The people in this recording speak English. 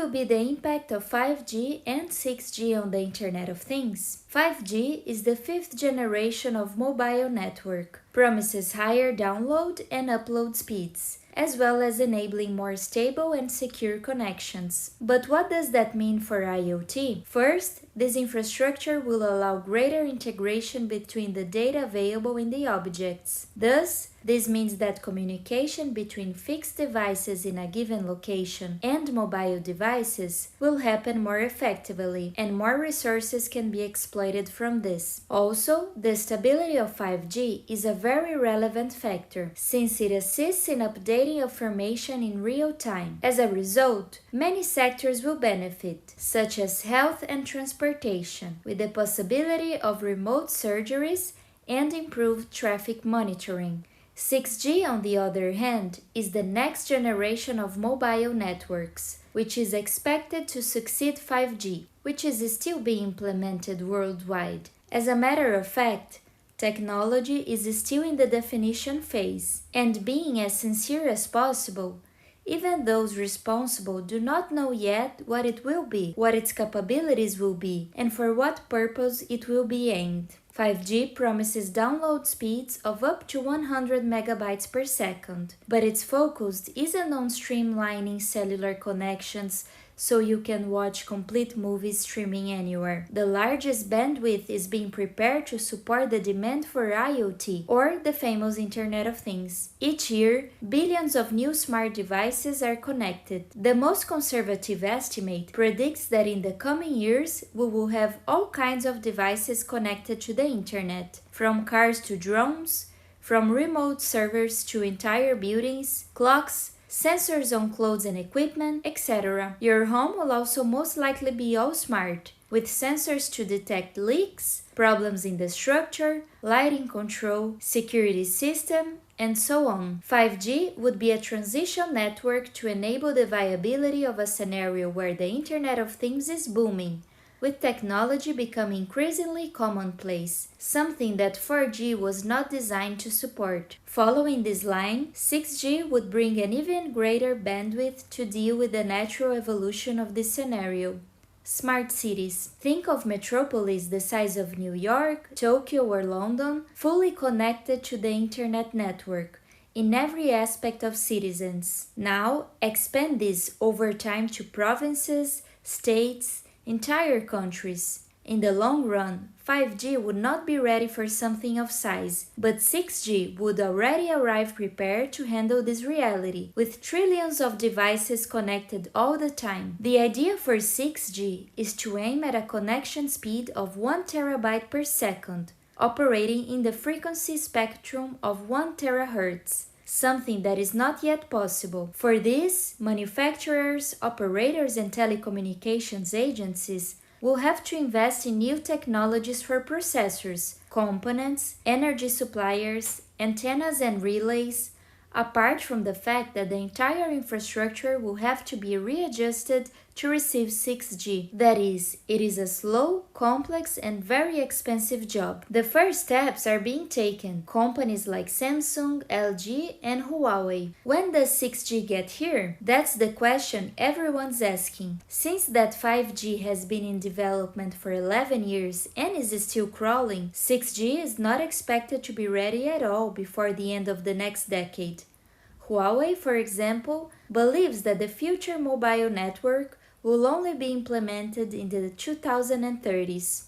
will be the impact of 5G and 6G on the Internet of Things? 5G is the fifth generation of mobile network, promises higher download and upload speeds, as well as enabling more stable and secure connections. But what does that mean for IoT? First, this infrastructure will allow greater integration between the data available in the objects. Thus, this means that communication between fixed devices in a given location and mobile devices will happen more effectively, and more resources can be exploited from this. Also, the stability of 5G is a very relevant factor, since it assists in updating information in real time. As a result, many sectors will benefit, such as health and transportation, with the possibility of remote surgeries and improved traffic monitoring. 6G, on the other hand, is the next generation of mobile networks, which is expected to succeed 5G, which is still being implemented worldwide. As a matter of fact, technology is still in the definition phase, and being as sincere as possible, even those responsible do not know yet what it will be, what its capabilities will be, and for what purpose it will be aimed. 5G promises download speeds of up to 100 megabytes per second, but its focus isn't on streamlining cellular connections so you can watch complete movies streaming anywhere. The largest bandwidth is being prepared to support the demand for IoT, or the famous Internet of Things. Each year, billions of new smart devices are connected. The most conservative estimate predicts that in the coming years, we will have all kinds of devices connected to the Internet, from cars to drones, from remote servers to entire buildings, clocks, sensors on clothes and equipment, etc. Your home will also most likely be all smart, with sensors to detect leaks, problems in the structure, lighting control, security system, and so on. 5G would be a transition network to enable the viability of a scenario where the Internet of Things is booming, with technology becoming increasingly commonplace, something that 4G was not designed to support. Following this line, 6G would bring an even greater bandwidth to deal with the natural evolution of this scenario. Smart cities. Think of metropolis the size of New York, Tokyo, or London, fully connected to the internet network in every aspect of citizens. Now, expand this over time to provinces, states, entire countries. In the long run, 5G would not be ready for something of size, but 6G would already arrive prepared to handle this reality, with trillions of devices connected all the time. The idea for 6G is to aim at a connection speed of 1 terabyte per second, operating in the frequency spectrum of 1 terahertz. Something that is not yet possible. For this, manufacturers, operators, and telecommunications agencies will have to invest in new technologies for processors, components, energy suppliers, antennas, and relays, apart from the fact that the entire infrastructure will have to be readjusted to receive 6G. That is, it is a slow, complex, and very expensive job. The first steps are being taken. Companies like Samsung, LG, and Huawei. When does 6G get here? That's the question everyone's asking. Since that 5G has been in development for 11 years and is still crawling, 6G is not expected to be ready at all before the end of the next decade. Huawei, for example, believes that the future mobile network will only be implemented in the 2030s.